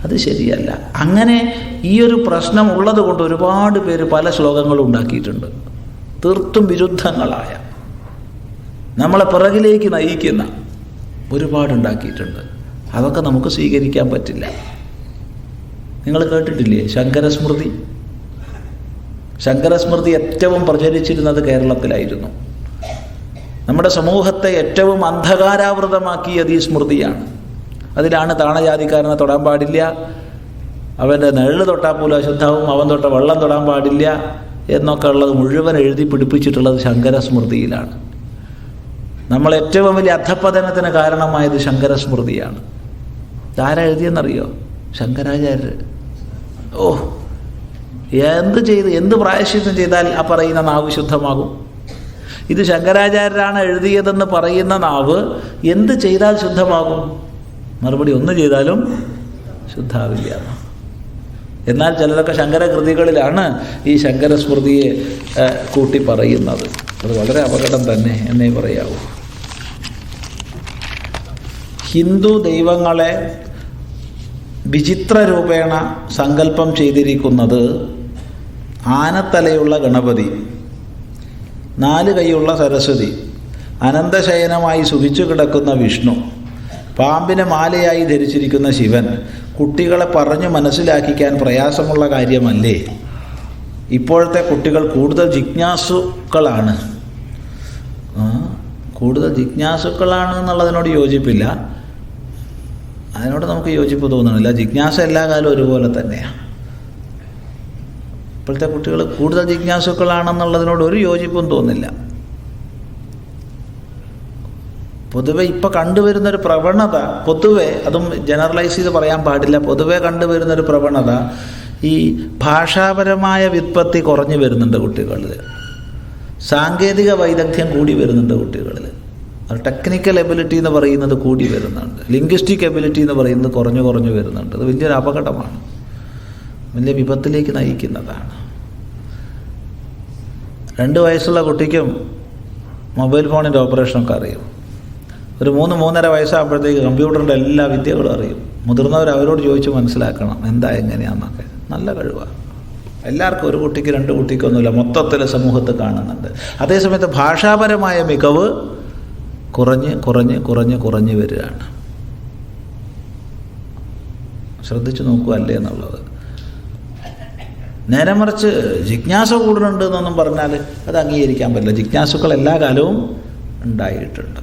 അത് ശരിയല്ല. അങ്ങനെ ഈ ഒരു പ്രശ്നം ഉള്ളത് കൊണ്ട് ഒരുപാട് പേര് പല ശ്ലോകങ്ങളും ഉണ്ടാക്കിയിട്ടുണ്ട്, തീർത്തും വിരുദ്ധങ്ങളായ, നമ്മളെ പിറകിലേക്ക് നയിക്കുന്ന ഒരുപാടുണ്ടാക്കിയിട്ടുണ്ട്. അതൊക്കെ നമുക്ക് സ്വീകരിക്കാൻ പറ്റില്ല. നിങ്ങൾ കേട്ടിട്ടില്ലേ ശങ്കരസ്മൃതി? ശങ്കരസ്മൃതി ഏറ്റവും പ്രചരിച്ചിരുന്നത് കേരളത്തിലായിരുന്നു. നമ്മുടെ സമൂഹത്തെ ഏറ്റവും അന്ധകാരാവൃതമാക്കിയത് ഈ സ്മൃതിയാണ്. അതിലാണ് താണജാതിക്കാരനെ തൊടാൻ പാടില്ല, അവൻ്റെ നിഴല് തൊട്ടാൽ പോലും അശുദ്ധാവും, അവൻ തൊട്ട വെള്ളം തൊടാൻ പാടില്ല എന്നൊക്കെ ഉള്ളത് മുഴുവൻ എഴുതി പിടിപ്പിച്ചിട്ടുള്ളത് ശങ്കരസ്മൃതിയിലാണ്. നമ്മൾ ഏറ്റവും വലിയ അധപ്പതനത്തിന് കാരണമായത് ശങ്കരസ്മൃതിയാണ്. ആരാ എഴുതിയെന്നറിയോ? ശങ്കരാചാര്യർ. ഓ, എന്ത് പ്രായശ്ചിത്തം ചെയ്താൽ ആ പറയുന്ന നാവ് ശുദ്ധമാകും? ഇത് ശങ്കരാചാര്യരാണ് എഴുതിയതെന്ന് പറയുന്ന നാവ് എന്ത് ചെയ്താൽ ശുദ്ധമാകും? മറുപടി, ഒന്ന് ചെയ്താലും ശുദ്ധാവില്ല. എന്നാൽ ചിലരൊക്കെ ശങ്കരകൃതികളിലാണ് ഈ ശങ്കരസ്മൃതിയെ കൂട്ടി പറയുന്നത്. അത് വളരെ അപകടം തന്നെ എന്നേ പറയാവൂ. ഹിന്ദു ദൈവങ്ങളെ വിചിത്ര രൂപേണ സങ്കല്പം ചെയ്തിരിക്കുന്നത് ആനത്തലയുള്ള ഗണപതി, 4 കൈയുള്ള സരസ്വതി, അനന്തശയനമായി സുഖിച്ചു കിടക്കുന്ന വിഷ്ണു, പാമ്പിനെ മാലയായി ധരിച്ചിരിക്കുന്ന ശിവൻ. കുട്ടികളെ പറഞ്ഞു മനസ്സിലാക്കിക്കാൻ പ്രയാസമുള്ള കാര്യമല്ലേ? ഇപ്പോഴത്തെ കുട്ടികൾ കൂടുതൽ ജിജ്ഞാസുക്കളാണ് എന്നുള്ളതിനോട് യോജിപ്പില്ല. അതിനോട് നമുക്ക് യോജിപ്പ് തോന്നണില്ല. ജിജ്ഞാസ എല്ലാ കാലവും ഒരുപോലെ തന്നെയാണ്. ഇപ്പോഴത്തെ കുട്ടികൾ കൂടുതൽ ജിജ്ഞാസുക്കളാണെന്നുള്ളതിനോട് ഒരു യോജിപ്പും തോന്നില്ല. പൊതുവെ ഇപ്പം കണ്ടുവരുന്നൊരു പ്രവണത, പൊതുവെ അതും ജനറലൈസ് ചെയ്ത് പറയാൻ പാടില്ല, പൊതുവെ കണ്ടുവരുന്നൊരു പ്രവണത ഈ ഭാഷാപരമായ വ്യുത്പത്തി കുറഞ്ഞു വരുന്നുണ്ട് കുട്ടികളിൽ, സാങ്കേതിക വൈദഗ്ധ്യം കൂടി വരുന്നുണ്ട് കുട്ടികളിൽ. ടെക്നിക്കൽ എബിലിറ്റി എന്ന് പറയുന്നത് കൂടി വരുന്നുണ്ട്, ലിംഗ്വിസ്റ്റിക് എബിലിറ്റി എന്ന് പറയുന്നത് കുറഞ്ഞു വരുന്നുണ്ട്. അത് വലിയൊരു അപകടമാണ്, വലിയ വിപത്തിലേക്ക് നയിക്കുന്നതാണ്. 2 വയസ്സുള്ള കുട്ടിക്കും മൊബൈൽ ഫോണിൻ്റെ ഓപ്പറേഷനൊക്കെ അറിയും. ഒരു 3-3.5 വയസ്സാകുമ്പോഴത്തേക്ക് കമ്പ്യൂട്ടറിൻ്റെ എല്ലാ വിദ്യകളും അറിയും. മുതിർന്നവർ അവരോട് ചോദിച്ച് മനസ്സിലാക്കണം എന്താ എങ്ങനെയാണെന്നൊക്കെ. നല്ല കഴിവാണ്. എല്ലാവർക്കും, ഒരു കുട്ടിക്ക് 2 കുട്ടിക്കൊന്നുമില്ല, മൊത്തത്തിൽ സമൂഹത്ത് കാണുന്നുണ്ട്. അതേസമയത്ത് ഭാഷാപരമായ മികവ് കുറഞ്ഞ് വരികയാണ്. ശ്രദ്ധിച്ചു നോക്കുക അല്ലേ എന്നുള്ളത്. നേരെ മറിച്ച് ജിജ്ഞാസ കൂടുന്നുണ്ട് എന്നൊന്നും പറഞ്ഞാൽ അത് അംഗീകരിക്കാൻ പറ്റില്ല. ജിജ്ഞാസുക്കൾ എല്ലാ കാലവും ഉണ്ടായിട്ടുണ്ട്.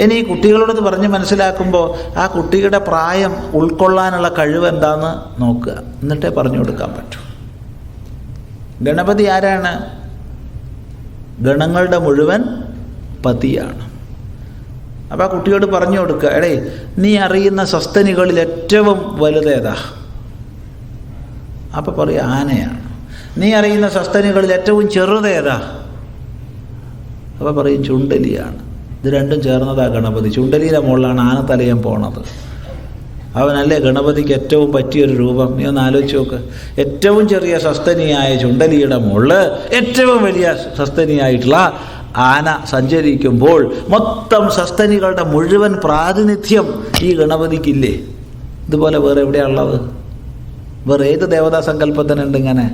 ഇനി കുട്ടികളോട് പറഞ്ഞ് മനസ്സിലാക്കുമ്പോൾ ആ കുട്ടിയുടെ പ്രായം ഉൾക്കൊള്ളാനുള്ള കഴിവ് എന്താണെന്ന് നോക്കുക, എന്നിട്ടേ പറഞ്ഞു കൊടുക്കാൻ പറ്റൂ. ഗണപതി ആരാണ്? ഗണങ്ങളുടെ മുഴുവൻ പതിയാണ്. അപ്പോൾ ആ കുട്ടിയോട് പറഞ്ഞു കൊടുക്കുക, എടേ നീ അറിയുന്ന സസ്തനികളിൽ ഏറ്റവും വലുതേതാ? അപ്പോൾ പറയുക ആനയാണ്. നീ അറിയുന്ന സസ്തനികളിൽ ഏറ്റവും ചെറുതേതാ? അപ്പോൾ പറയും ചുണ്ടലിയാണ്. ഇത് രണ്ടും ചേർന്നതാ ഗണപതി. ചുണ്ടലിയുടെ മുകളിലാണ് ആനത്തലയം പോണത്. അവനല്ലേ ഗണപതിക്ക് ഏറ്റവും പറ്റിയൊരു രൂപം. നീ ഒന്ന് ആലോചിച്ച് നോക്ക്. ഏറ്റവും ചെറിയ സസ്തനിയായ ചുണ്ടലിയുടെ മുകളിൽ ഏറ്റവും വലിയ സസ്തനിയായിട്ടുള്ള ആന സഞ്ചരിക്കുമ്പോൾ മൊത്തം സസ്തനികളുടെ മുഴുവൻ പ്രാതിനിധ്യം ഈ ഗണപതിക്കില്ലേ? ഇതുപോലെ വേറെ എവിടെയാണുള്ളത്? വേറെ ഏത് ദേവതാ സങ്കല്പത്തിനുണ്ട് ഇങ്ങനെ?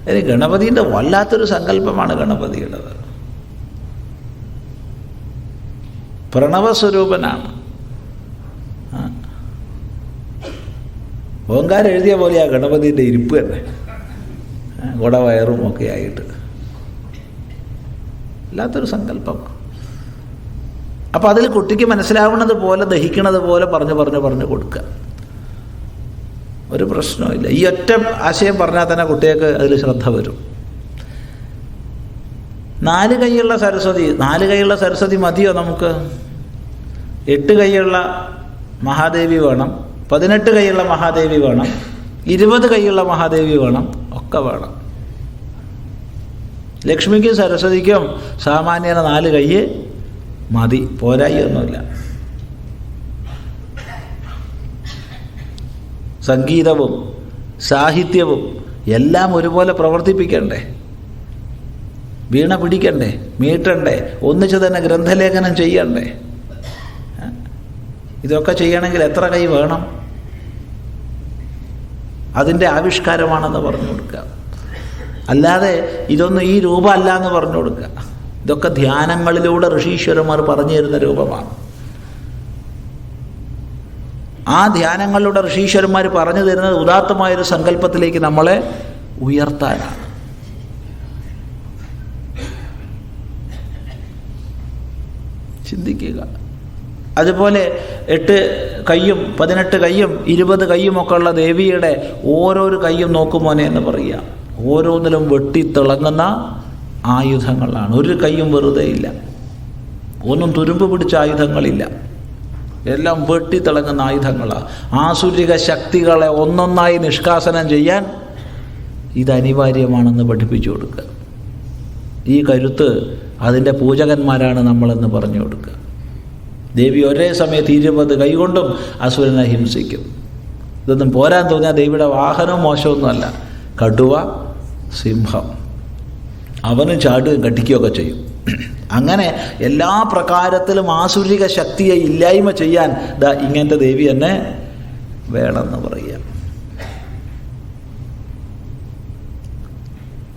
ഇനി ഗണപതിൻ്റെ വല്ലാത്തൊരു സങ്കല്പമാണ് ഗണപതിയുടേത്. പ്രണവസ്വരൂപനാണ്. ഓങ്കാരം എഴുതിയ പോലെയാ ഗണപതിൻ്റെ ഇരിപ്പ് തന്നെ, കുടവയറും ഒക്കെ ആയിട്ട്. വല്ലാത്തൊരു സങ്കല്പമാണ്. അപ്പം അതിൽ കുട്ടിക്ക് മനസ്സിലാവുന്നത് പോലെ, ദഹിക്കണത് പോലെ പറഞ്ഞു കൊടുക്കുക. ഒരു പ്രശ്നവുമില്ല. ഈ ഒറ്റ ആശയം പറഞ്ഞാൽ തന്നെ കുട്ടികൾക്ക് അതിൽ ശ്രദ്ധ വരും. 4 കൈയുള്ള സരസ്വതി, 4 കൈയുള്ള സരസ്വതി മതിയോ നമുക്ക്? 8 കൈയുള്ള മഹാദേവി വേണം, 18 കൈയുള്ള മഹാദേവി വേണം, 20 കൈയുള്ള മഹാദേവി വേണം, ഒക്കെ വേണം. ലക്ഷ്മിക്കും സരസ്വതിക്കും സാമാന്യന 4 കൈ മതി, പോരായി ഒന്നുമില്ല. സംഗീതവും സാഹിത്യവും എല്ലാം ഒരുപോലെ പ്രവർത്തിപ്പിക്കണ്ടേ? വീണ പിടിക്കണ്ടേ? മീട്ടണ്ടേ? ഒന്നിച്ച് തന്നെ ഗ്രന്ഥലേഖനം ചെയ്യണ്ടേ? ഇതൊക്കെ ചെയ്യണമെങ്കിൽ എത്ര കൈ വേണം? അതിൻ്റെ ആവിഷ്കാരമാണെന്ന് പറഞ്ഞു കൊടുക്കുക. അല്ലാതെ ഇതൊന്നും ഈ രൂപമല്ല എന്ന് പറഞ്ഞു കൊടുക്കുക. ഇതൊക്കെ ധ്യാനങ്ങളിലൂടെ ഋഷീശ്വരന്മാർ പറഞ്ഞു തരുന്ന രൂപമാണ്. ആ ധ്യാനങ്ങളിലൂടെ ഋഷീശ്വരന്മാർ പറഞ്ഞു തരുന്നത് ഉദാത്തമായൊരു സങ്കല്പത്തിലേക്ക് നമ്മളെ ഉയർത്താനാണ്. ചിന്തിക്കുക. അതുപോലെ 8 കയ്യും 18 കയ്യും 20 കയ്യുമൊക്കെ ഉള്ള ദേവിയുടെ ഓരോരു കയ്യും നോക്കുമോനെ എന്ന് പറയുക. ഓരോന്നിലും വെട്ടിത്തിളങ്ങുന്ന ആയുധങ്ങളാണ്. ഒരു കയ്യും വെറുതെ ഇല്ല. ഒന്നും തുരുമ്പ് പിടിച്ച ആയുധങ്ങളില്ല. എല്ലാം വെട്ടിത്തിളങ്ങുന്ന ആയുധങ്ങളാണ്. ആസുരിക ശക്തികളെ ഒന്നൊന്നായി നിഷ്കാസനം ചെയ്യാൻ ഇത് അനിവാര്യമാണെന്ന് പഠിപ്പിച്ചു കൊടുക്കുക. ഈ കരുത്ത് അതിൻ്റെ പൂജകന്മാരാണ് നമ്മളെന്ന് പറഞ്ഞു കൊടുക്കുക. ദേവി ഒരേ സമയത്ത് 20 കൈകൊണ്ടും അസുരനെ ഹിംസിക്കും. ഇതൊന്നും പോരാൻ തോന്നിയാൽ ദേവിയുടെ വാഹനം മോശമൊന്നുമല്ല. കടുവ, സിംഹം, അവനും ചാടുകയും കടിക്കുകയൊക്കെ ചെയ്യും. അങ്ങനെ എല്ലാ പ്രകാരത്തിലും ആസുരിക ശക്തിയെ ഇല്ലായ്മ ചെയ്യാൻ ഇങ്ങനത്തെ ദേവി തന്നെ വേണമെന്ന് പറയുക.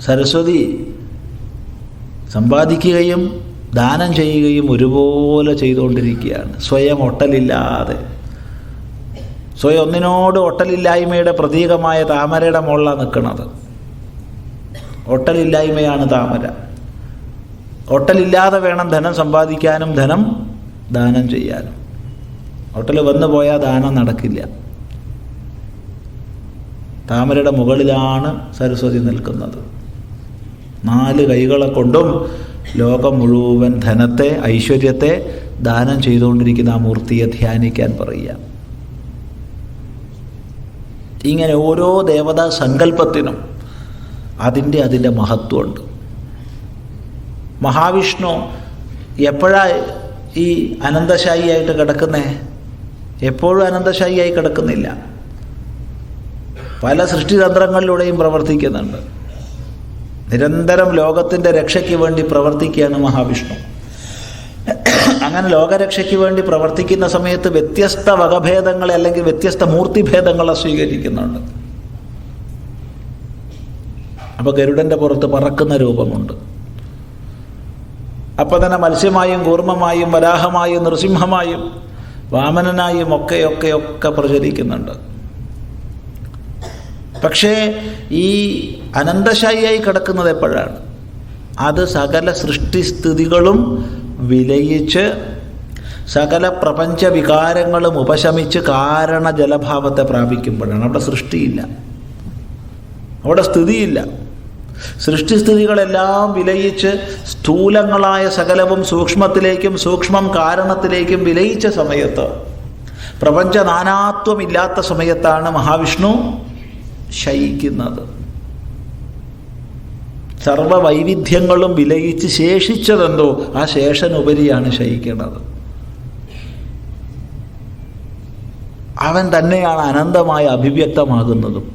സരസ്വതി സമ്പാദിക്കുകയും ദാനം ചെയ്യുകയും ഒരുപോലെ ചെയ്തുകൊണ്ടിരിക്കുകയാണ്. സ്വയം ഒട്ടലില്ലാതെ. സ്വയം ഒന്നിനോട് ഒട്ടലില്ലായ്മയുടെ പ്രതീകമായ താമരയുടെ മുകളിലാണ് നിൽക്കുന്നത്. ഒട്ടലില്ലായ്മയാണ് താമര. ഒട്ടലില്ലാതെ വേണം ധനം സമ്പാദിക്കാനും ധനം ദാനം ചെയ്യാനും. ഒട്ടൽ വന്നു പോയാൽ ദാനം നടക്കില്ല. താമരയുടെ മുകളിലാണ് സരസ്വതി നിൽക്കുന്നത്. 4 കൈകളെ കൊണ്ടും ലോകം മുഴുവൻ ധനത്തെ, ഐശ്വര്യത്തെ ദാനം ചെയ്തുകൊണ്ടിരിക്കുന്ന ആ മൂർത്തിയെ ധ്യാനിക്കാൻ പറയുക. ഇങ്ങനെ ഓരോ ദേവതാ സങ്കല്പത്തിനും അതിൻ്റെ മഹത്വമുണ്ട്. മഹാവിഷ്ണു എപ്പോഴാണ് ഈ അനന്തശായിയായിട്ട് കിടക്കുന്നേ? എപ്പോഴും അനന്തശായിയായി കിടക്കുന്നില്ല. പല സൃഷ്ടിതന്ത്രങ്ങളിലൂടെയും പ്രവർത്തിക്കുന്നുണ്ട്. നിരന്തരം ലോകത്തിൻ്റെ രക്ഷയ്ക്ക് വേണ്ടി പ്രവർത്തിക്കുകയാണ് മഹാവിഷ്ണു. അങ്ങനെ ലോകരക്ഷയ്ക്ക് വേണ്ടി പ്രവർത്തിക്കുന്ന സമയത്ത് വ്യത്യസ്ത വകഭേദങ്ങളെ അല്ലെങ്കിൽ വ്യത്യസ്ത മൂർത്തിഭേദങ്ങളെ സ്വീകരിക്കുന്നുണ്ട്. അപ്പോൾ ഗരുഡൻ്റെ പുറത്ത് പറക്കുന്ന രൂപമുണ്ട്. അപ്പം തന്നെ മത്സ്യമായും കൂർമ്മമായും വരാഹമായും നൃസിംഹമായും വാമനനായും ഒക്കെ പ്രചരിക്കുന്നുണ്ട്. പക്ഷേ ഈ അനന്തശായിയായി കിടക്കുന്നത് എപ്പോഴാണ്? അത് സകല സൃഷ്ടിസ്ഥിതികളും വിലയിച്ച് സകല പ്രപഞ്ച വികാരങ്ങളും ഉപശമിച്ച് കാരണ ജലഭാവത്തെ പ്രാപിക്കുമ്പോഴാണ്. അവിടെ സൃഷ്ടിയില്ല, അവിടെ സ്ഥിതിയില്ല. സൃഷ്ടിസ്ഥിതികളെല്ലാം വിലയിച്ച് സ്ഥൂലങ്ങളായ സകലവും സൂക്ഷ്മത്തിലേക്കും സൂക്ഷ്മം കാരണത്തിലേക്കും വിലയിച്ച സമയത്ത്, പ്രപഞ്ച നാനാത്വമില്ലാത്ത സമയത്താണ് മഹാവിഷ്ണു ശയിക്കുന്നത്. സർവവൈവിധ്യങ്ങളും വിലയിച്ച് ശേഷിച്ചതെന്തോ ആ ശേഷനുപരിയാണ് ശയിക്കുന്നത്. അവൻ തന്നെയാണ് അനന്തമായി അഭിവ്യക്തമാകുന്നതും.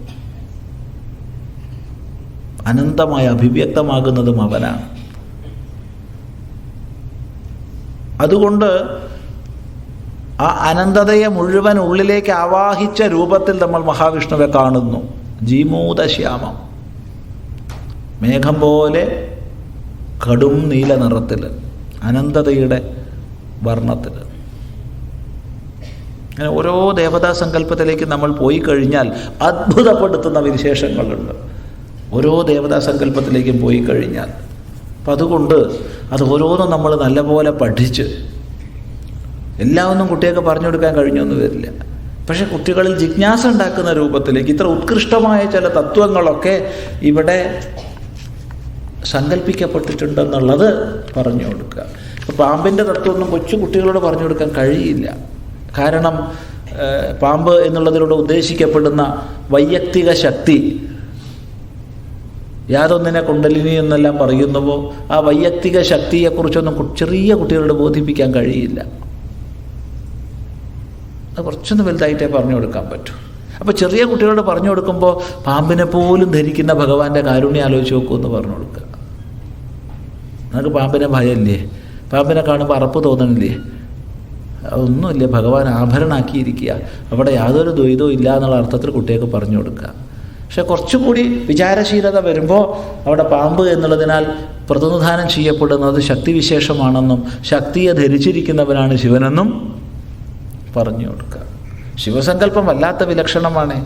അനന്തമായി അഭിവ്യക്തമാകുന്നതും അവനാണ്. അതുകൊണ്ട് ആ അനന്തതയെ മുഴുവൻ ഉള്ളിലേക്ക് ആവാഹിച്ച രൂപത്തിൽ നമ്മൾ മഹാവിഷ്ണുവെ കാണുന്നു. ജീമൂതശ്യാമം, മേഘം പോലെ കടും നീല നിറത്തിൽ, അനന്തതയുടെ വർണ്ണത്തിൽ. അങ്ങനെ ഓരോ ദേവതാ സങ്കല്പത്തിലേക്ക് നമ്മൾ പോയി കഴിഞ്ഞാൽ അത്ഭുതപ്പെടുത്തുന്ന വിശേഷങ്ങളുണ്ട്. ഓരോ ദേവതാ സങ്കല്പത്തിലേക്കും പോയി കഴിഞ്ഞാൽ. അപ്പം അതുകൊണ്ട് അത് ഓരോന്നും നമ്മൾ നല്ലപോലെ പഠിച്ച്, എല്ലാമൊന്നും കുട്ടികൾക്ക് പറഞ്ഞു കൊടുക്കാൻ കഴിഞ്ഞൊന്നും വരില്ല. പക്ഷെ കുട്ടികളിൽ ജിജ്ഞാസ ഉണ്ടാക്കുന്ന രൂപത്തിലേക്ക് ഇത്ര ഉത്കൃഷ്ടമായ ചില തത്വങ്ങളൊക്കെ ഇവിടെ സങ്കല്പിക്കപ്പെട്ടിട്ടുണ്ടെന്നുള്ളത് പറഞ്ഞു കൊടുക്കുക. ഇപ്പോൾ പാമ്പിൻ്റെ തത്വമൊന്നും കൊച്ചു കുട്ടികളോട് പറഞ്ഞു കൊടുക്കാൻ കഴിയില്ല. കാരണം പാമ്പ് എന്നുള്ളതിലൂടെ ഉദ്ദേശിക്കപ്പെടുന്ന വൈയക്തിക ശക്തി, യാതൊന്നിനെ കുണ്ടലിനി എന്നെല്ലാം പറയുന്നുവോ ആ വൈയക്തിക ശക്തിയെക്കുറിച്ചൊന്നും ചെറിയ കുട്ടികളോട് ബോധിപ്പിക്കാൻ കഴിയില്ല. അത് കുറച്ചൊന്ന് വലുതായിട്ടേ പറഞ്ഞു കൊടുക്കാൻ പറ്റൂ. അപ്പോൾ ചെറിയ കുട്ടികളോട് പറഞ്ഞു കൊടുക്കുമ്പോൾ പാമ്പിനെ പോലും ധരിക്കുന്ന ഭഗവാന്റെ കാരുണ്യം ആലോചിച്ച് നോക്കൂ എന്ന് പറഞ്ഞു കൊടുക്കുക. നമുക്ക് പാമ്പിനെ ഭയമില്ലേ? പാമ്പിനെ കാണുമ്പോൾ അറപ്പ് തോന്നണില്ലേ? ഒന്നുമില്ല, ഭഗവാൻ ആഭരണമാക്കിയിരിക്കുക, അവിടെ യാതൊരു ദ്വൈതവും ഇല്ല എന്നുള്ള അർത്ഥത്തിൽ കുട്ടികൾക്ക് പറഞ്ഞു കൊടുക്കുക. പക്ഷെ കുറച്ചുകൂടി വിചാരശീലത വരുമ്പോൾ അവിടെ പാമ്പ് എന്നുള്ളതിനാൽ പ്രതിനിധാനം ചെയ്യപ്പെടുന്നത് ശക്തിവിശേഷമാണെന്നും ശക്തിയെ ധരിച്ചിരിക്കുന്നവനാണ് ശിവനെന്നും പറഞ്ഞു കൊടുക്കുക. ശിവസങ്കല്പം വല്ലാത്ത വിലക്ഷണമാണ്.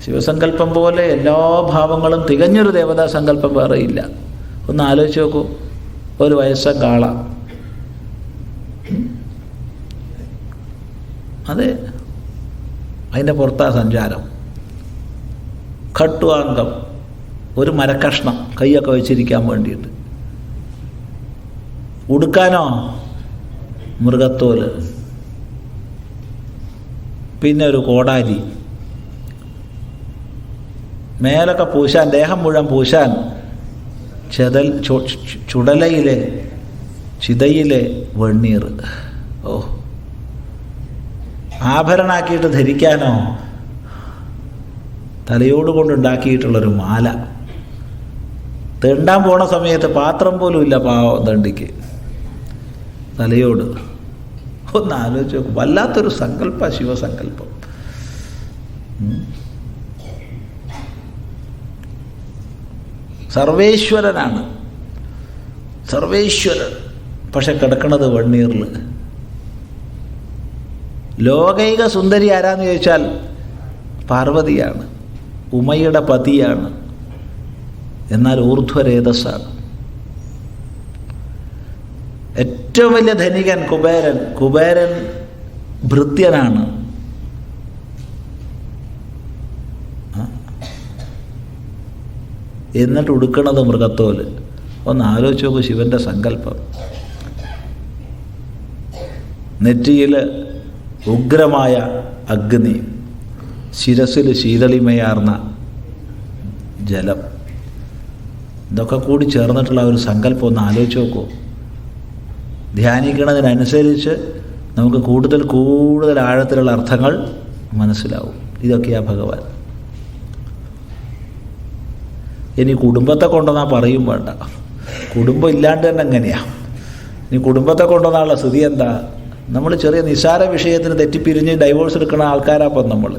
ശിവസങ്കല്പം പോലെ എല്ലാ ഭാവങ്ങളും തികഞ്ഞൊരു ദേവതാ സങ്കല്പം വേറെയില്ല. ഒന്ന് ആലോചിച്ച് നോക്കൂ, ഒരു വയസ്സൻ കാള, അതെ, അതിൻ്റെ പുറത്താ സഞ്ചാരം. ഖട്വാംഗം, ഒരു മരക്കഷ്ണം കൈയൊക്കെ വെച്ചിരിക്കാൻ വേണ്ടിയിട്ട്. ഉടുക്കാനോ മൃഗത്തോല്, പിന്നെ ഒരു കോടാലി, മേലൊക്കെ പൂശാൻ, ദേഹം മുഴുവൻ പൂശാൻ ചുടലയിലെ ചിതയിലെ വെണ്ണീർ. ഓ, ആഭരണമാക്കിയിട്ട് ധരിക്കാനോ തലയോടുകൊണ്ടുണ്ടാക്കിയിട്ടുള്ളൊരു മാല. തെണ്ടാൻ പോണ സമയത്ത് പാത്രം പോലും ഇല്ല പാവം ദണ്ഡിക്ക്, തലയോട്. ഒന്ന് ആലോചിച്ച് നോക്കും, വല്ലാത്തൊരു സങ്കല്പ ശിവസങ്കല്പം. സർവേശ്വരനാണ്, സർവേശ്വരൻ, പക്ഷെ കിടക്കുന്നത് വെണ്ണീറിൽ. ലോകൈക സുന്ദരി ആരാന്ന് ചോദിച്ചാൽ പാർവതിയാണ്, ഉമയുടെ പതിയാണ്, എന്നാൽ ഊർധ്വരേതസ്സാണ്. ഏറ്റവും വലിയ ധനികൻ കുബേരൻ, കുബേരൻ ഭൃത്യനാണ്. എന്നിട്ട് ഉടുക്കണത് മൃഗത്തോല്. ഒന്ന് ആലോചിച്ച് നോക്കൂ ശിവന്റെ സങ്കല്പം. നെറ്റിയിൽ ഉഗ്രമായ അഗ്നി, ശിരസിൽ ശീതളിമയാർന്ന ജലം, ഇതൊക്കെ കൂടി ചേർന്നിട്ടുള്ള ഒരു സങ്കല്പം ഒന്ന് ആലോചിച്ച് നോക്കൂ. ധ്യാനിക്കുന്നതിനനുസരിച്ച് നമുക്ക് കൂടുതൽ കൂടുതൽ ആഴത്തിലുള്ള അർത്ഥങ്ങൾ മനസ്സിലാവും. ഇതൊക്കെയാണ് ഭഗവാൻ. ഇനി കുടുംബത്തെ കൊണ്ടുവന്നാൽ പറയും വേണ്ട, കുടുംബം ഇല്ലാണ്ട് തന്നെ എങ്ങനെയാണ്? ഇനി കുടുംബത്തെ കൊണ്ടുവന്നുള്ള സ്ഥിതി എന്താ? നമ്മൾ ചെറിയ നിസ്സാര വിഷയത്തിന് തെറ്റിപ്പിരിഞ്ഞ് ഡൈവോഴ്സ് എടുക്കുന്ന ആൾക്കാരാപ്പം നമ്മൾ.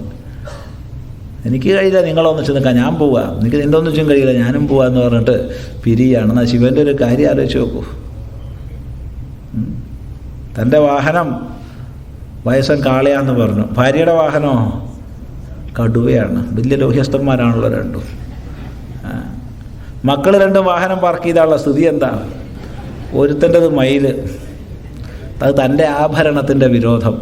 എനിക്ക് കഴിയില്ല നിങ്ങളൊന്നിച്ച് നിൽക്കാം, ഞാൻ പോവാം, എനിക്ക് നിൻ്റെ ഒന്നിച്ചും കഴിയില്ല, ഞാനും പോവാന്ന് പറഞ്ഞിട്ട് പിരിയാണ്. എന്നാൽ ശിവൻ്റെ ഒരു കാര്യം ആലോചിച്ച് നോക്കൂ. തൻ്റെ വാഹനം വയസ്സൻ കാളയാന്ന് പറഞ്ഞു, ഭാര്യയുടെ വാഹനമോ കടുവയാണ്. വലിയ ലോഹ്യസ്ഥന്മാരാണല്ലോ രണ്ടും. മക്കൾ രണ്ടും വാഹനം പാർക്ക് ചെയ്താലുള്ള സ്ഥിതി എന്താ? ഒരുത്തൻ്റെത് മയിൽ, അത് തൻ്റെ ആഭരണത്തിൻ്റെ വിരോധം.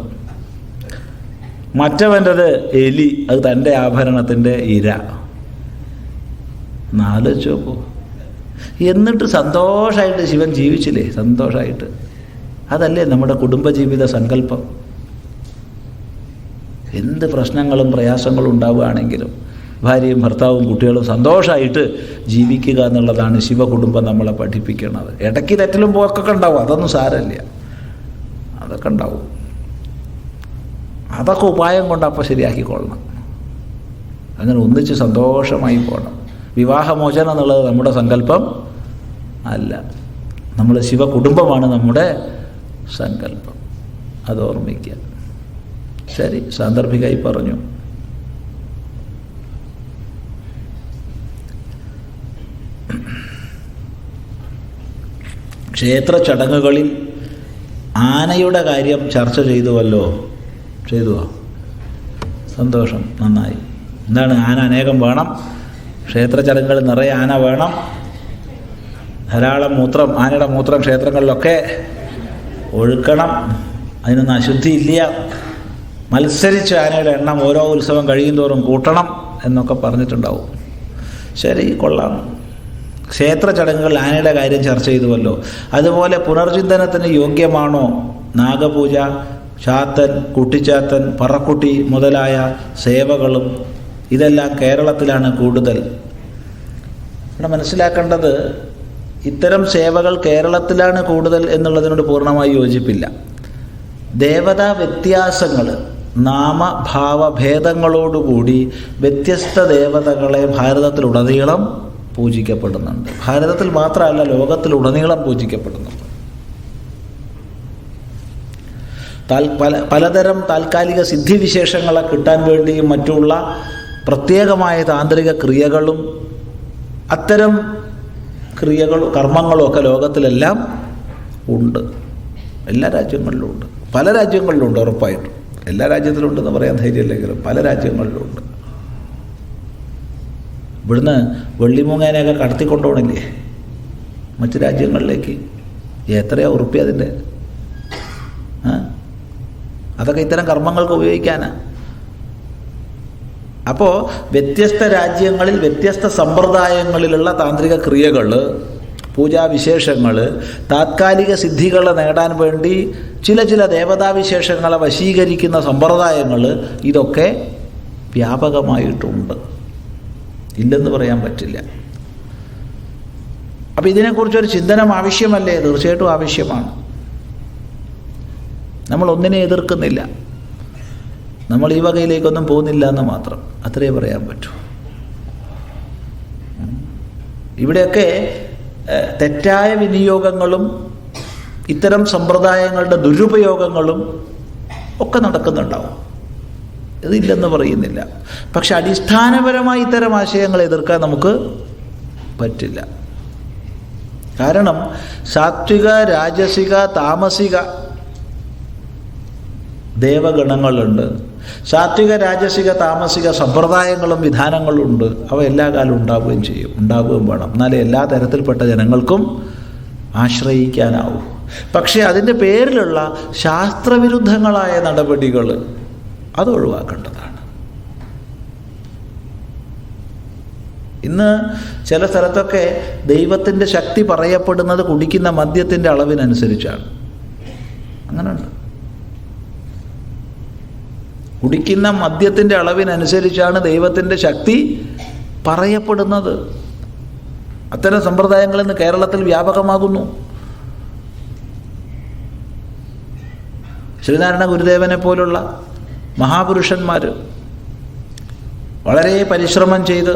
മറ്റവൻ്റെത് എലി, അത് തൻ്റെ ആഭരണത്തിൻ്റെ ഇര. നാലോചിച്ച് നോക്കൂ. എന്നിട്ട് സന്തോഷമായിട്ട് ശിവൻ ജീവിച്ചില്ലേ? സന്തോഷമായിട്ട്. അതല്ലേ നമ്മുടെ കുടുംബജീവിത സങ്കല്പം. എന്ത് പ്രശ്നങ്ങളും പ്രയാസങ്ങളും ഉണ്ടാവുകയാണെങ്കിലും ഭാര്യയും ഭർത്താവും കുട്ടികളും സന്തോഷമായിട്ട് ജീവിക്കുക എന്നുള്ളതാണ് ശിവകുടുംബം നമ്മളെ പഠിപ്പിക്കുന്നത്. ഇടയ്ക്ക് തെറ്റിലും പോക്കൊക്കെ ഉണ്ടാവും, അതൊന്നും സാരമില്ല, അതൊക്കെ ഉണ്ടാവും. അതൊക്കെ ഉപായം കൊണ്ട് അപ്പം ശരിയാക്കിക്കൊള്ളണം. അങ്ങനെ ഒന്നിച്ച് സന്തോഷമായി പോകണം. വിവാഹമോചനം എന്നുള്ളത് നമ്മുടെ സങ്കല്പം അല്ല, നമ്മൾ ശിവകുടുംബമാണ് നമ്മുടെ സങ്കല്പം. അത് ഓർമ്മിക്കുക. ശരി, സാന്ദർഭികമായി പറഞ്ഞു. ക്ഷേത്ര ചടങ്ങുകളിൽ ആനയുടെ കാര്യം ചർച്ച ചെയ്തുവല്ലോ. ചെയ്തുവോ? സന്തോഷം, നന്നായി. എന്താണ്? ആന അനേകം വേണം, ക്ഷേത്ര ചടങ്ങുകളിൽ നിറയെ ആന വേണം, ധാരാളം മൂത്രം, ആനയുടെ മൂത്രം ക്ഷേത്രങ്ങളിലൊക്കെ ഒഴുക്കണം, അതിനൊന്നും അശുദ്ധിയില്ല, മത്സരിച്ച് ആനയുടെ എണ്ണം ഓരോ ഉത്സവം കഴിയും തോറും കൂട്ടണം എന്നൊക്കെ പറഞ്ഞിട്ടുണ്ടാവും. ശരി, കൊള്ളാം. ക്ഷേത്ര ചടങ്ങുകൾ ആനയുടെ കാര്യം ചർച്ച ചെയ്തുവല്ലോ. അതുപോലെ പുനർചിന്തനത്തിന് യോഗ്യമാണോ നാഗപൂജ, ചാത്തൻ, കുട്ടിച്ചാത്തൻ, പറക്കുട്ടി മുതലായ സേവകളും? ഇതെല്ലാം കേരളത്തിലാണ് കൂടുതൽ. ഇവിടെ മനസ്സിലാക്കേണ്ടത്, ഇത്തരം സേവകൾ കേരളത്തിലാണ് കൂടുതൽ എന്നുള്ളതിനോട് പൂർണ്ണമായി യോജിപ്പില്ല. ദേവതാ വ്യത്യാസങ്ങൾ, നാമഭാവഭേദങ്ങളോടുകൂടി വ്യത്യസ്ത ദേവതകളെ ഭാരതത്തിലുടനീളം പൂജിക്കപ്പെടുന്നുണ്ട്. ഭാരതത്തിൽ മാത്രമല്ല, ലോകത്തിലുടനീളം പൂജിക്കപ്പെടുന്നുണ്ട്. പലതരം താൽക്കാലിക സിദ്ധിവിശേഷങ്ങളെ കിട്ടാൻ വേണ്ടിയും മറ്റുള്ള പ്രത്യേകമായ താന്ത്രിക ക്രിയകളും അത്തരം ക്രിയകളും കർമ്മങ്ങളും ഒക്കെ ലോകത്തിലെല്ലാം ഉണ്ട്. എല്ലാ രാജ്യങ്ങളിലും ഉണ്ട്, പല രാജ്യങ്ങളിലും ഉണ്ട്. ഉറപ്പായിട്ടും എല്ലാ രാജ്യത്തിലും ഉണ്ടെന്ന് പറയാൻ ധൈര്യമില്ലെങ്കിലും പല രാജ്യങ്ങളിലും ഉണ്ട്. ഇവിടുന്ന് വെള്ളിമൂങ്ങേനെയൊക്കെ കടത്തിക്കൊണ്ടുപോകണില്ലേ മറ്റു രാജ്യങ്ങളിലേക്ക്? എത്രയാ ഉറുപ്പ്യ അതിൻ്റെ? അതൊക്കെ ഇത്തരം കർമ്മങ്ങൾക്ക് ഉപയോഗിക്കാനാ. അപ്പോൾ വ്യത്യസ്ത രാജ്യങ്ങളിൽ വ്യത്യസ്ത സമ്പ്രദായങ്ങളിലുള്ള താന്ത്രിക ക്രിയകൾ, പൂജാവിശേഷങ്ങൾ, താത്കാലിക സിദ്ധികൾ നേടാൻ വേണ്ടി ചില ദേവതാവിശേഷങ്ങളെ വശീകരിക്കുന്ന സമ്പ്രദായങ്ങൾ, ഇതൊക്കെ വ്യാപകമായിട്ടുണ്ട്, ഇല്ലെന്ന് പറയാൻ പറ്റില്ല. അപ്പം ഇതിനെക്കുറിച്ചൊരു ചിന്തനം ആവശ്യമല്ലേ? തീർച്ചയായിട്ടും ആവശ്യമാണ്. നമ്മൾ ഒന്നിനെ എതിർക്കുന്നില്ല, നമ്മൾ ഈ വകയിലേക്കൊന്നും പോകുന്നില്ല എന്ന് മാത്രം, അത്രേ പറയാൻ പറ്റൂ. ഇവിടെയൊക്കെ തെറ്റായ വിനിയോഗങ്ങളും ഇത്തരം സമ്പ്രദായങ്ങളുടെ ദുരുപയോഗങ്ങളും ഒക്കെ നടക്കുന്നുണ്ടാവും, ഇതില്ലെന്ന് പറയുന്നില്ല. പക്ഷെ അടിസ്ഥാനപരമായി ഇത്തരം ആശയങ്ങളെ എതിർക്കാൻ നമുക്ക് പറ്റില്ല. കാരണം സാത്വിക, രാജസിക, താമസിക ദേവഗണങ്ങളുണ്ട്. സാത്വിക, രാജസിക, താമസിക സമ്പ്രദായങ്ങളും വിധാനങ്ങളും ഉണ്ട്. അവ എല്ലാ കാലവും ഉണ്ടാവുകയും ചെയ്യും, ഉണ്ടാവുകയും വേണം. എന്നാലേ എല്ലാ തരത്തിൽപ്പെട്ട ജനങ്ങൾക്കും ആശ്രയിക്കാനാവും. പക്ഷേ അതിൻ്റെ പേരിലുള്ള ശാസ്ത്രവിരുദ്ധങ്ങളായ നടപടികൾ അത് ഒഴിവാക്കേണ്ടതാണ്. ഇന്ന് ചില സ്ഥലത്തൊക്കെ ദൈവത്തിൻ്റെ ശക്തി പറയപ്പെടുന്നത് കുടിക്കുന്ന മദ്യത്തിൻ്റെ അളവിനനുസരിച്ചാണ്. അങ്ങനെയുണ്ട്. കുടിക്കുന്ന മദ്യത്തിൻ്റെ അളവിനനുസരിച്ചാണ് ദൈവത്തിൻ്റെ ശക്തി പറയപ്പെടുന്നത്. അത്തരം സമ്പ്രദായങ്ങൾ ഇന്ന് കേരളത്തിൽ വ്യാപകമാകുന്നു. ശ്രീനാരായണ ഗുരുദേവനെ പോലുള്ള മഹാപുരുഷന്മാർ വളരെ പരിശ്രമം ചെയ്ത്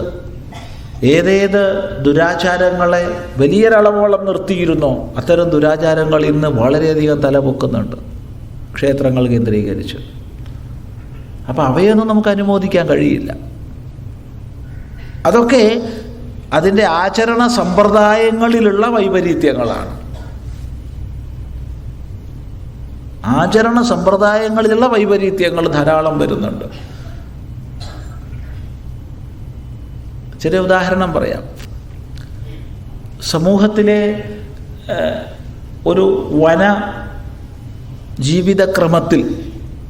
ഏതേത് ദുരാചാരങ്ങളെ വലിയൊരളവോളം നിർത്തിയിരുന്നോ അത്തരം ദുരാചാരങ്ങൾ ഇന്ന് വളരെയധികം തലപൊക്കുന്നുണ്ട്, ക്ഷേത്രങ്ങൾ കേന്ദ്രീകരിച്ച്. അപ്പം അവയൊന്നും നമുക്ക് അനുമോദിക്കാൻ കഴിയില്ല. അതൊക്കെ അതിൻ്റെ ആചരണ സമ്പ്രദായങ്ങളിലുള്ള വൈപരീത്യങ്ങളാണ്. ആചരണ സമ്പ്രദായങ്ങളിലുള്ള വൈപരീത്യങ്ങൾ ധാരാളം വരുന്നുണ്ട്. ചെറിയ ഉദാഹരണം പറയാം. സമൂഹത്തിലെ ഒരു വന ജീവിതക്രമത്തിൽ,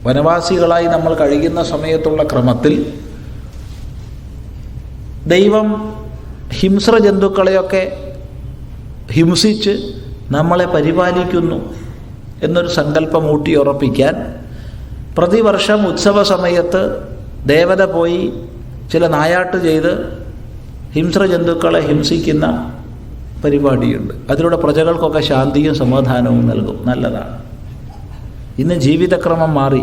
വനവാസികളായി നമ്മൾ കഴിയുന്ന സമയത്തുള്ള ക്രമത്തിൽ ദൈവം ഹിംസ്ര ജന്തുക്കളെയൊക്കെ ഹിംസിച്ച് നമ്മളെ പരിപാലിക്കുന്നു എന്നൊരു സങ്കല്പം ഊട്ടിയുറപ്പിക്കാൻ പ്രതിവർഷം ഉത്സവ സമയത്ത് ദേവത പോയി ചില നായാട്ട് ചെയ്ത് ഹിംസ്ര ജന്തുക്കളെ ഹിംസിക്കുന്ന പരിപാടിയുണ്ട്. അതിലൂടെ പ്രജകൾക്കൊക്കെ ശാന്തിയും സമാധാനവും നൽകും. നല്ലതാണ്. ഇന്ന് ജീവിതക്രമം മാറി,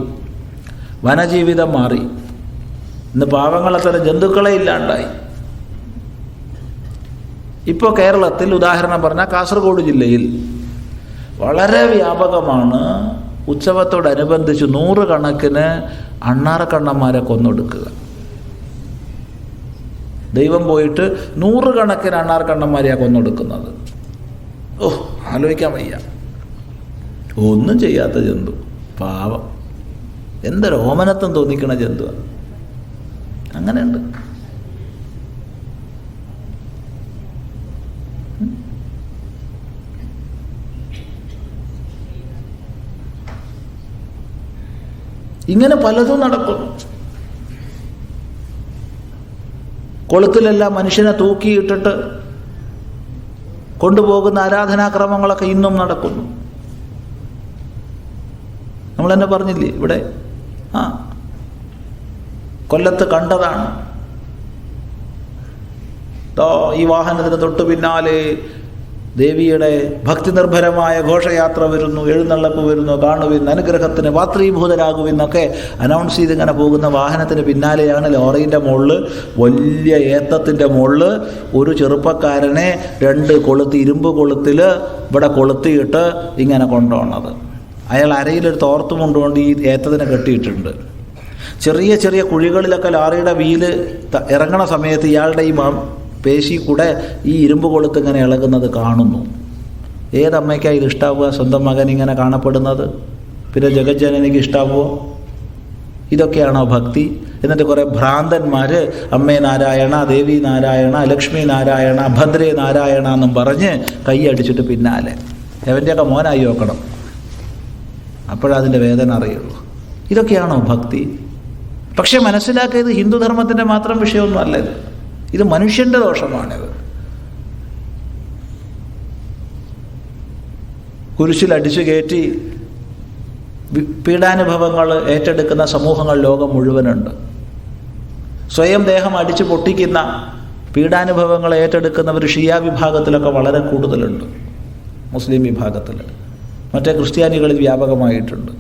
വനജീവിതം മാറി. ഇന്ന് പാവങ്ങളത്തരം ജന്തുക്കളെ ഇല്ലാണ്ടായി. ഇപ്പോൾ കേരളത്തിൽ ഉദാഹരണം പറഞ്ഞാൽ കാസർഗോഡ് ജില്ലയിൽ വളരെ വ്യാപകമാണ്. ഉത്സവത്തോടനുബന്ധിച്ച് 100 കണക്കിന് അണ്ണാറക്കണ്ണന്മാരെ കൊന്നൊടുക്കുക. ദൈവം പോയിട്ട് 100 കണക്കിന് അണ്ണാറക്കണ്ണന്മാരെയാണ് കൊന്നൊടുക്കുന്നത്. ആലോചിക്കാൻ വയ്യ. ഒന്നും ചെയ്യാത്ത ജന്തു, പാവം, എന്തൊരു ഓമനത്വം തോന്നിക്കണ ജന്തു. അങ്ങനെയുണ്ട്. ഇങ്ങനെ പലതും നടക്കുന്നു. കൊളുത്തിലെല്ലാം മനുഷ്യനെ തൂക്കിയിട്ടിട്ട് കൊണ്ടുപോകുന്ന ആരാധനാക്രമങ്ങളൊക്കെ ഇന്നും നടക്കുന്നു. നമ്മൾ തന്നെ പറഞ്ഞില്ലേ ഇവിടെ, കൊല്ലത്ത് കണ്ടതാണ്. ഈ വാഹനത്തിന് തൊട്ടു പിന്നാലെ ദേവിയുടെ ഭക്തി നിർഭരമായ ഘോഷയാത്ര വരുന്നു, എഴുന്നള്ളപ്പ് വരുന്നു, കാണുവിൻ, അനുഗ്രഹത്തിന് പാത്രീഭൂതരാകുവിന്നൊക്കെ അനൗൺസ് ചെയ്തിങ്ങനെ പോകുന്ന വാഹനത്തിന് പിന്നാലെയാണ് ലോറിൻ്റെ മുകളിൽ, വലിയ ഏത്തത്തിൻ്റെ മുകളിൽ ഒരു ചെറുപ്പക്കാരനെ 2 കൊളുത്ത്, ഇരുമ്പ് കൊളുത്തിൽ ഇവിടെ കൊളുത്തിയിട്ട് ഇങ്ങനെ കൊണ്ടുപോകുന്നത്. അയാൾ അരയിലൊരു തോർത്തും കൊണ്ടുകൊണ്ട് ഈ ഏത്തതിനെ കെട്ടിയിട്ടുണ്ട്. ചെറിയ ചെറിയ കുഴികളിലൊക്കെ ലാറിയുടെ വീല് ഇറങ്ങണ സമയത്ത് ഇയാളുടെ ഈ പേശി കൂടെ ഈ ഇരുമ്പ് കൊളുത്ത് ഇങ്ങനെ ഇളകുന്നത് കാണുന്നു. ഏതമ്മയ്ക്കാണ് ഇത് ഇഷ്ടാവുക? സ്വന്തം മകൻ ഇങ്ങനെ കാണപ്പെടുന്നത്? പിന്നെ ജഗജ്ജനനിക്ക് ഇഷ്ടാവുമോ? ഇതൊക്കെയാണോ ഭക്തി? എന്നിട്ട് കുറേ ഭ്രാന്തന്മാർ അമ്മേ നാരായണ, ദേവി നാരായണ, ലക്ഷ്മി നാരായണ, ഭദ്രേ നാരായണ എന്നും പറഞ്ഞ് കൈയടിച്ചിട്ട് പിന്നാലെ. എവൻ്റെയൊക്കെ മോനായി നോക്കണം, അപ്പോഴതിൻ്റെ വേദന അറിയുള്ളൂ. ഇതൊക്കെയാണോ ഭക്തി? പക്ഷെ മനസ്സിലാക്കിയത് ഹിന്ദുധർമ്മത്തിൻ്റെ മാത്രം വിഷയമൊന്നുമല്ല ഇത് മനുഷ്യൻ്റെ ദോഷമാണിത്. കുരിശിലടിച്ചു കയറ്റി പീഡാനുഭവങ്ങൾ ഏറ്റെടുക്കുന്ന സമൂഹങ്ങൾ ലോകം മുഴുവനുണ്ട്. സ്വയം ദേഹം അടിച്ചു പൊട്ടിക്കുന്ന പീഡാനുഭവങ്ങൾ ഏറ്റെടുക്കുന്നവർ ഷിയ വിഭാഗത്തിലൊക്കെ വളരെ കൂടുതലുണ്ട്, മുസ്ലിം വിഭാഗത്തിൽ, മറ്റേ ക്രിസ്ത്യാനികളിൽ വ്യാപകമായിട്ടുണ്ട്.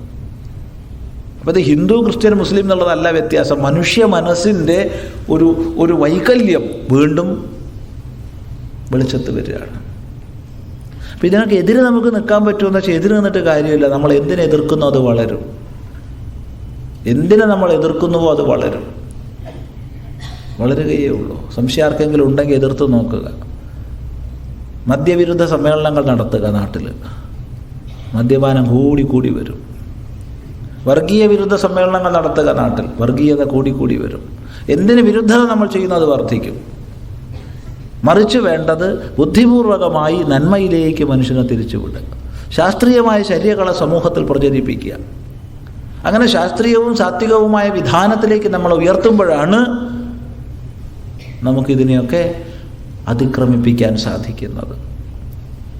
അപ്പോൾ ഇത് ഹിന്ദു, ക്രിസ്ത്യൻ, മുസ്ലിം എന്നുള്ളതല്ല വ്യത്യാസം. മനുഷ്യ മനസ്സിൻ്റെ ഒരു വൈകല്യം വീണ്ടും വെളിച്ചത്ത് വരികയാണ്. അപ്പോൾ ഇതിനൊക്കെ എതിരെ നമുക്ക് നിൽക്കാൻ പറ്റുമെന്ന് വെച്ചാൽ എതിര് നിന്നിട്ട് കാര്യമില്ല. നമ്മൾ എന്തിനെ എതിർക്കുന്നോ അത് വളരും. എന്തിനെ നമ്മൾ എതിർക്കുന്നുവോ അത് വളരുകയേ ഉള്ളൂ. സംശയം ആർക്കെങ്കിലും ഉണ്ടെങ്കിൽ എതിർത്ത് നോക്കുക. മദ്യവിരുദ്ധ സമ്മേളനങ്ങൾ നടത്തുക നാട്ടിൽ, മദ്യപാനം കൂടി വരും. വർഗീയ വിരുദ്ധ സമ്മേളനങ്ങൾ നടത്തുക നാട്ടിൽ, വർഗീയത കൂടി വരും. എന്തിന് വിരുദ്ധത നമ്മൾ ചെയ്യുന്നത് അത് വർദ്ധിക്കും. മറിച്ച് വേണ്ടത് ബുദ്ധിപൂർവകമായി നന്മയിലേക്ക് മനുഷ്യനെ തിരിച്ചുവിടുക, ശാസ്ത്രീയമായ ശരീരകളെ സമൂഹത്തിൽ പ്രചരിപ്പിക്കുക. അങ്ങനെ ശാസ്ത്രീയവും സാത്വികവുമായ വിധാനത്തിലേക്ക് നമ്മൾ ഉയർത്തുമ്പോഴാണ് നമുക്കിതിനെയൊക്കെ അതിക്രമിപ്പിക്കാൻ സാധിക്കുന്നത്.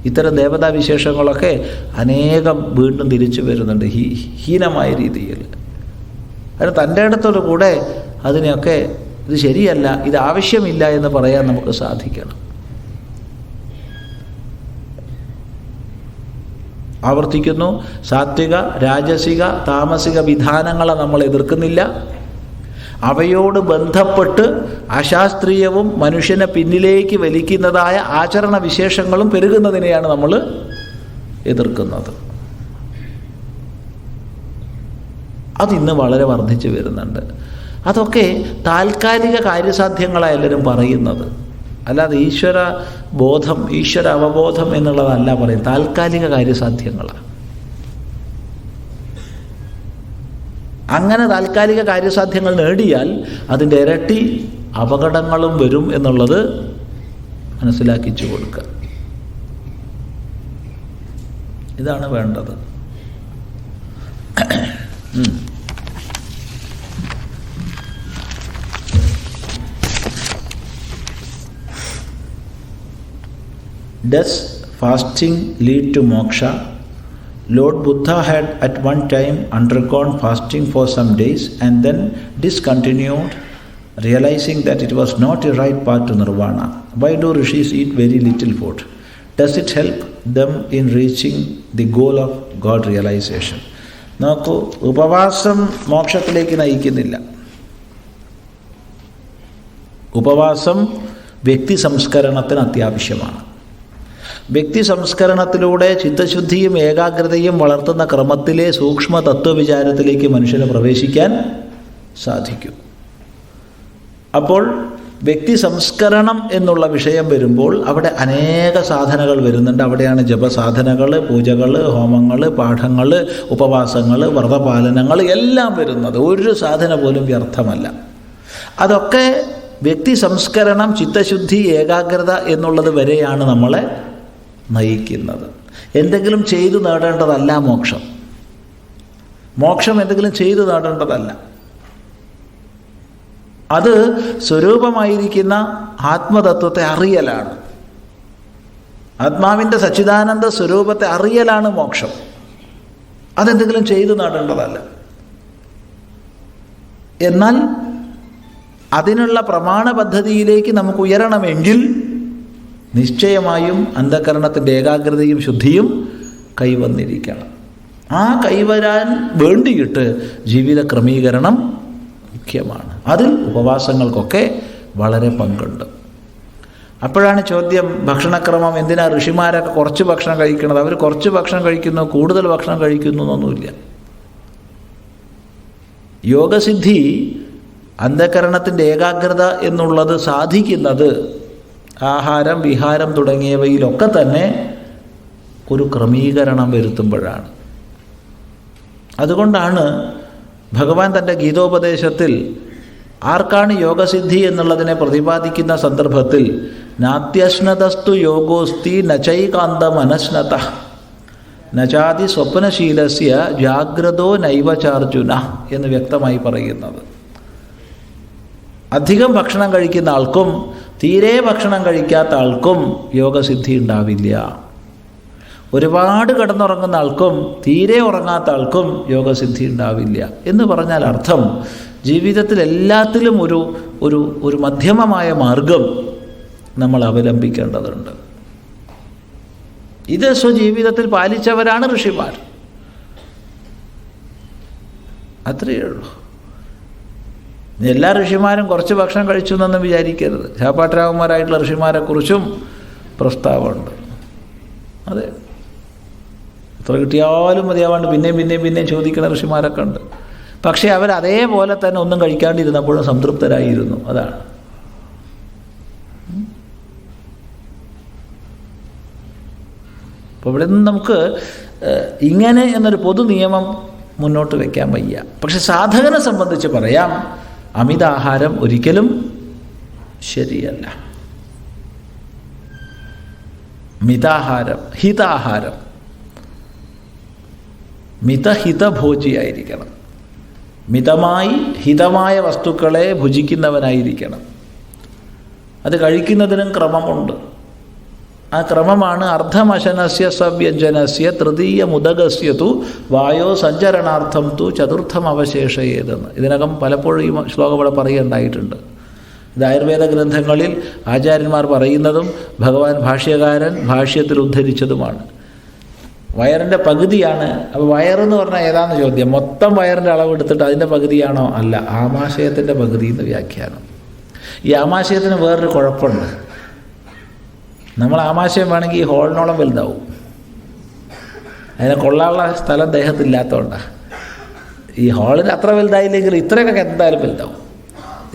ഇത്തരം ദേവതാവിശേഷങ്ങളൊക്കെ അനേകം വീണ്ടും തിരിച്ചു വരുന്നുണ്ട് ഹീനമായ രീതിയിൽ. അതിന് തൻ്റെ ഇടത്തോടു കൂടെ അതിനെയൊക്കെ ഇത് ശരിയല്ല, ഇത് ആവശ്യമില്ല എന്ന് പറയാൻ നമുക്ക് സാധിക്കണം. ആവർത്തിക്കുന്നു, സാത്വിക, രാജസിക, താമസിക വിധാനങ്ങളെ നമ്മൾ എതിർക്കുന്നില്ല. അവയോട് ബന്ധപ്പെട്ട് അശാസ്ത്രീയവും മനുഷ്യനെ പിന്നിലേക്ക് വലിക്കുന്നതായ ആചരണ വിശേഷങ്ങളും പെരുകുന്നതിനെയാണ് നമ്മൾ എതിർക്കുന്നത്. അതിന്ന് വളരെ വർദ്ധിച്ചു വരുന്നുണ്ട്. അതൊക്കെ താൽക്കാലിക കാര്യസാധ്യങ്ങളാണ് എല്ലാവരും പറയുന്നത്, അല്ലാതെ ഈശ്വര ബോധം, ഈശ്വര അവബോധം എന്നുള്ളതല്ല പറയും. താൽക്കാലിക കാര്യസാധ്യങ്ങളാണ്. അങ്ങനെ താൽക്കാലിക കാര്യസാധ്യങ്ങൾ നേടിയാൽ അതിൻ്റെ ഇരട്ടി അപകടങ്ങളും വരും എന്നുള്ളത് മനസ്സിലാക്കിച്ചു കൊടുക്കുക. ഇതാണ് വേണ്ടത്. Does fasting lead to moksha? Lord Buddha had at one time undergone fasting for some days and then discontinued, realizing that it was not a right path to nirvana. Why do rishis eat very little food? Does it help them in reaching the goal of God realization? നോക്കൂ, ഉപവാസം മോക്ഷത്തിലേക്ക് നയിക്കുന്നില്ല. ഉപവാസം വ്യക്തി സംസ്കരണത്തിന് അത്യാവശ്യമാണ്. വ്യക്തി സംസ്കരണത്തിലൂടെ ചിത്തശുദ്ധിയും ഏകാഗ്രതയും വളർത്തുന്ന ക്രമത്തിലെ സൂക്ഷ്മ തത്വവിചാരത്തിലേക്ക് മനുഷ്യന് പ്രവേശിക്കാൻ സാധിക്കും. അപ്പോൾ വ്യക്തി സംസ്കരണം എന്നുള്ള വിഷയം വരുമ്പോൾ അവിടെ അനേക സാധനകൾ വരുന്നുണ്ട്. അവിടെയാണ് ജപസാധനകൾ, പൂജകൾ, ഹോമങ്ങൾ, പാഠങ്ങൾ, ഉപവാസങ്ങൾ, വ്രതപാലനങ്ങൾ എല്ലാം വരുന്നത്. ഒരു സാധന പോലും വ്യർത്ഥമല്ല. അതൊക്കെ വ്യക്തി സംസ്കരണം, ചിത്തശുദ്ധി, ഏകാഗ്രത എന്നുള്ളത് വരെയാണ് നമ്മളെ നയിക്കുന്നത്. എന്തെങ്കിലും ചെയ്തു നേടേണ്ടതല്ല മോക്ഷം. മോക്ഷം എന്തെങ്കിലും ചെയ്തു നേടേണ്ടതല്ല. അത് സ്വരൂപമായിരിക്കുന്ന ആത്മതത്വത്തെ അറിയലാണ്. ആത്മാവിൻ്റെ സച്ചിദാനന്ദ സ്വരൂപത്തെ അറിയലാണ് മോക്ഷം. അതെന്തെങ്കിലും ചെയ്തു നേടേണ്ടതല്ല. എന്നാൽ അതിനുള്ള പ്രമാണ പദ്ധതിയിലേക്ക് നമുക്ക് ഉയരണമെങ്കിൽ നിശ്ചയമായും അന്ധകരണത്തിൻ്റെ ഏകാഗ്രതയും ശുദ്ധിയും കൈവന്നിരിക്കണം. ആ കൈവരാൻ വേണ്ടിയിട്ട് ജീവിത ക്രമീകരണം മുഖ്യമാണ്. അതിൽ ഉപവാസങ്ങൾക്കൊക്കെ വളരെ പങ്കുണ്ട്. അപ്പോഴാണ് ചോദ്യം, ഭക്ഷണക്രമം എന്തിനാ ഋഷിമാരൊക്കെ കുറച്ച് ഭക്ഷണം കഴിക്കുന്നത്? അവർ കുറച്ച് ഭക്ഷണം കഴിക്കുന്നു, കൂടുതൽ ഭക്ഷണം കഴിക്കുന്നു എന്നൊന്നുമില്ല. യോഗസിദ്ധി, അന്ധകരണത്തിൻ്റെ ഏകാഗ്രത എന്നുള്ളത് സാധിക്കുന്നത് ആഹാരം, വിഹാരം തുടങ്ങിയവയിലൊക്കെ തന്നെ ഒരു ക്രമീകരണം വരുത്തുമ്പോഴാണ്. അതുകൊണ്ടാണ് ഭഗവാൻ തൻ്റെ ഗീതോപദേശത്തിൽ ആർക്കാണ് യോഗസിദ്ധി എന്നുള്ളതിനെ പ്രതിപാദിക്കുന്ന സന്ദർഭത്തിൽ നാത്യശ്നതസ്തു യോഗോസ്തി നചൈകാന്ത മനസ്നത നചാതി സ്വപ്നശീലസ്യ ജാഗ്രതോ നൈവചാർജുന എന്ന് വ്യക്തമായി പറയുന്നത്. അധികം ഭക്ഷണം കഴിക്കുന്ന ആൾക്കും തീരെ ഭക്ഷണം കഴിക്കാത്ത ആൾക്കും യോഗസിദ്ധി ഉണ്ടാവില്ല. ഒരുപാട് കിടന്നുറങ്ങുന്ന ആൾക്കും തീരെ ഉറങ്ങാത്ത ആൾക്കും യോഗസിദ്ധി ഉണ്ടാവില്ല. എന്ന് പറഞ്ഞാൽ അർത്ഥം, ജീവിതത്തിൽ എല്ലാത്തിലും ഒരു മധ്യമമായ മാർഗം നമ്മൾ അവലംബിക്കേണ്ടതുണ്ട്. ഇത് സ്വജീവിതത്തിൽ പാലിച്ചവരാണ് ഋഷിമാർ. അത്രയേ ഉള്ളൂ. എല്ലാ ഋഷിമാരും കുറച്ച് ഭക്ഷണം കഴിച്ചു എന്നൊന്നും വിചാരിക്കരുത്. ശാപാട്ടരാകുമാരായിട്ടുള്ള ഋഷിമാരെക്കുറിച്ചും പ്രസ്താവമുണ്ട്. അതെ, എത്ര കിട്ടിയാലും മതിയാവാണ്ട് പിന്നെയും ചോദിക്കുന്ന ഋഷിമാരൊക്കെ ഉണ്ട്. പക്ഷേ അവർ അതേപോലെ തന്നെ ഒന്നും കഴിക്കാണ്ടിരുന്നപ്പോഴും സംതൃപ്തരായിരുന്നു. അതാണ്. അപ്പോൾ ഇവിടെ നിന്ന് നമുക്ക് ഇങ്ങനെ എന്നൊരു പൊതു നിയമം മുന്നോട്ട് വയ്ക്കാൻ വയ്യ. പക്ഷെ സാധകനെ സംബന്ധിച്ച് പറയാം, അമിതാഹാരം ഒരിക്കലും ശരിയല്ല. മിതാഹാരം, ഹിതാഹാരം, മിതഹിതഭോജിയായിരിക്കണം. മിതമായി ഹിതമായ വസ്തുക്കളെ ഭുജിക്കുന്നവനായിരിക്കണം. അത് കഴിക്കുന്നതിനും ക്രമമുണ്ട്. ആ ക്രമമാണ് അർദ്ധമശനസ്യ സവ്യഞ്ജനസ്യ തൃതീയ മുദകസ്യതു വായോ സഞ്ചരണാർത്ഥം തു ചതുർത്ഥം അവശേഷയേതെന്ന് ഇതിനകം പലപ്പോഴും ഈ ശ്ലോകം ഇവിടെ പറയുകയുണ്ടായിട്ടുണ്ട്. ഇത് ആയുർവേദ ഗ്രന്ഥങ്ങളിൽ ആചാര്യന്മാർ പറയുന്നതും ഭഗവാൻ ഭാഷ്യകാരൻ ഭാഷ്യത്തിൽ ഉദ്ധരിച്ചതുമാണ്. വയറിൻ്റെ പകുതിയാണ്. അപ്പോൾ വയറെന്ന് പറഞ്ഞാൽ ഏതാണെന്ന് ചോദ്യം. മൊത്തം വയറിൻ്റെ അളവ് എടുത്തിട്ട് അതിൻ്റെ പകുതിയാണോ? അല്ല, ആമാശയത്തിൻ്റെ പകുതി എന്ന് വ്യാഖ്യാനം. ഈ ആമാശയത്തിന് വേറൊരു കുഴപ്പമുണ്ട്. നമ്മൾ ആമാശയം വേണമെങ്കിൽ ഈ ഹോളിനോളം വലുതാവും. അതിനെ കൊള്ളാനുള്ള സ്ഥലം ദേഹത്തില്ലാത്തതുകൊണ്ടാണ്. ഈ ഹോളിന് അത്ര വലുതായില്ലെങ്കിൽ ഇത്രയൊക്കെ എന്തായാലും വലുതാവും.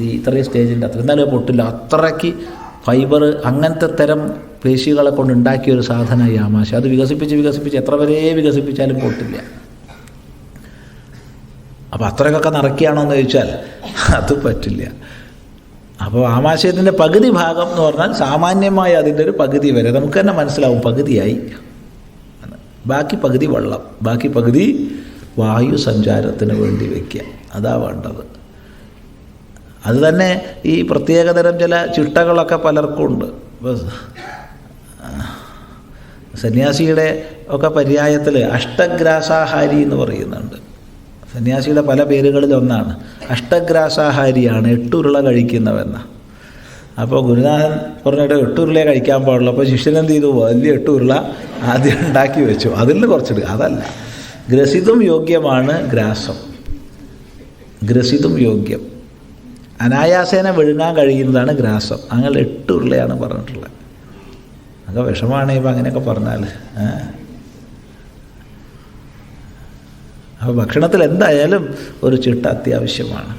ഈ ഇത്രയും സ്റ്റേജിൻ്റെ അത്ര എന്നാലും പൊട്ടില്ല. അത്രയ്ക്ക് ഫൈബർ അങ്ങനത്തെ തരം പേശികളെ കൊണ്ട് ഉണ്ടാക്കിയൊരു സാധനം ഈ ആമാശയം. അത് വികസിപ്പിച്ച് എത്ര വരെ വികസിപ്പിച്ചാലും പൊട്ടില്ല. അപ്പോൾ അത്രയൊക്കെ നിറയ്ക്കുകയാണോ എന്ന് ചോദിച്ചാൽ അത് പറ്റില്ല. അപ്പോൾ ആമാശയത്തിൻ്റെ പകുതി ഭാഗം എന്ന് പറഞ്ഞാൽ സാമാന്യമായി അതിൻ്റെ ഒരു പകുതി വരെ നമുക്ക് തന്നെ മനസ്സിലാവും പകുതിയായി. ബാക്കി പകുതി വെള്ളം, ബാക്കി പകുതി വായു സഞ്ചാരത്തിന് വേണ്ടി വയ്ക്കുക. അതാ വേണ്ടത്. അത് തന്നെ ഈ പ്രത്യേകതരം ചില ചിട്ടകളൊക്കെ പലർക്കും ഉണ്ട്. സന്യാസിയുടെ ഒക്കെ പര്യായത്തിൽ അഷ്ടഗ്രാസാഹാരി എന്ന് പറയുന്നുണ്ട്. സന്യാസിയുടെ പല പേരുകളിൽ ഒന്നാണ് അഷ്ടഗ്രാസാഹാരിയാണ്, 8 ഉരുള കഴിക്കുന്നവെന്ന. അപ്പോൾ ഗുരുനാഥൻ പറഞ്ഞിട്ട് 8 ഉരുളയെ കഴിക്കാൻ പാടുള്ളൂ. അപ്പോൾ ശിഷ്യനെന്ത് ചെയ്തു? വലിയ 8 ഉരുള ആദ്യം ഉണ്ടാക്കി വെച്ചു. അതിൽ നിന്ന് കുറച്ചെടുക്കുക. അതല്ല, ഗ്രസിതും യോഗ്യമാണ് ഗ്രാസം. ഗ്രസിതും യോഗ്യം, അനായാസേന വിഴുങ്ങാൻ കഴിയുന്നതാണ് ഗ്രാസം. അങ്ങനെ 8 ഉരുളയാണ് പറഞ്ഞിട്ടുള്ളത്. അതൊക്കെ വിഷമാണ് ഇപ്പം അങ്ങനെയൊക്കെ പറഞ്ഞാൽ. അപ്പോൾ ഭക്ഷണത്തിൽ എന്തായാലും ഒരു ചിട്ട അത്യാവശ്യമാണ്.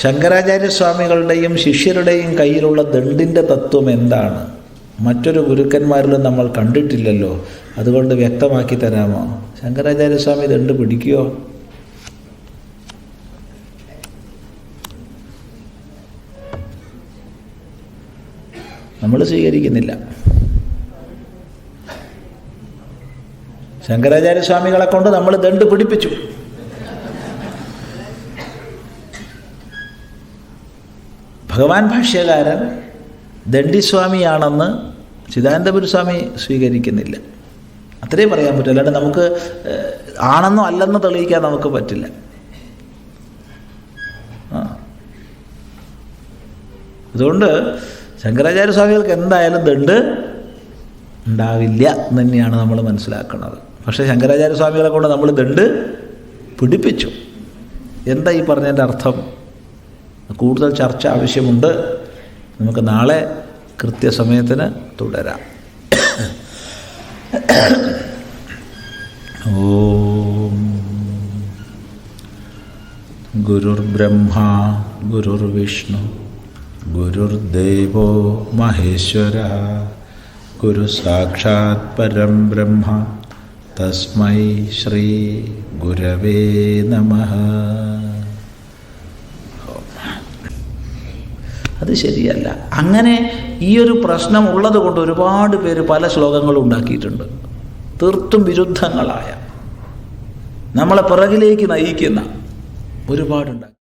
ശങ്കരാചാര്യസ്വാമികളുടെയും ശിഷ്യരുടെയും കയ്യിലുള്ള ദണ്ഡിൻ്റെ തത്വം എന്താണ്? മറ്റൊരു ഗുരുക്കന്മാരിലും നമ്മൾ കണ്ടിട്ടില്ലല്ലോ. അതുകൊണ്ട് വ്യക്തമാക്കി തരാമോ? ശങ്കരാചാര്യസ്വാമി ദണ്ഡ് പിടിക്കുകയോ? നമ്മൾ സ്വീകരിക്കുന്നില്ല. ശങ്കരാചാര്യസ്വാമികളെ കൊണ്ട് നമ്മൾ ദണ്ഡ് പിടിപ്പിച്ചു. ഭഗവാൻ ഭാഷ്യകാരൻ ദണ്ഡിസ്വാമിയാണെന്ന് ചിദാനന്ദപുരസ്വാമി സ്വീകരിക്കുന്നില്ല. അത്രയും പറയാൻ പറ്റും. അല്ലാണ്ട് നമുക്ക് ആണെന്നോ അല്ലെന്നോ തെളിയിക്കാൻ നമുക്ക് പറ്റില്ല. അതുകൊണ്ട് ശങ്കരാചാര്യസ്വാമികൾക്ക് എന്തായാലും ദണ്ഡ് ഉണ്ടാവില്ല എന്ന് തന്നെയാണ് നമ്മൾ മനസ്സിലാക്കുന്നത്. പക്ഷേ ശങ്കരാചാര്യസ്വാമികളെ കൊണ്ട് നമ്മൾ ദണ്ഡ് പിടിപ്പിച്ചു. എന്താ ഈ പറഞ്ഞതിൻ്റെ അർത്ഥം? കൂടുതൽ ചർച്ച ആവശ്യമുണ്ട്. നമുക്ക് നാളെ കൃത്യസമയത്തിന് തുടരാം. ഓം ഗുരുർബ്രഹ്മ ഗുരുർവിഷ്ണു ഗുരുർദേവോ മഹേശ്വരഃ ഗുരു സാക്ഷാത് പരം ബ്രഹ്മ തസ്മൈ ശ്രീ ഗുരവേ നമഃ. അത് ശരിയല്ല. അങ്ങനെ ഈ ഒരു പ്രശ്നം ഉള്ളത് കൊണ്ട് ഒരുപാട് പേര് പല ശ്ലോകങ്ങളും ഉണ്ടാക്കിയിട്ടുണ്ട്. തീർത്തും വിരുദ്ധങ്ങളായ, നമ്മളെ പിറകിലേക്ക് നയിക്കുന്ന ഒരുപാടുണ്ടാക്കി.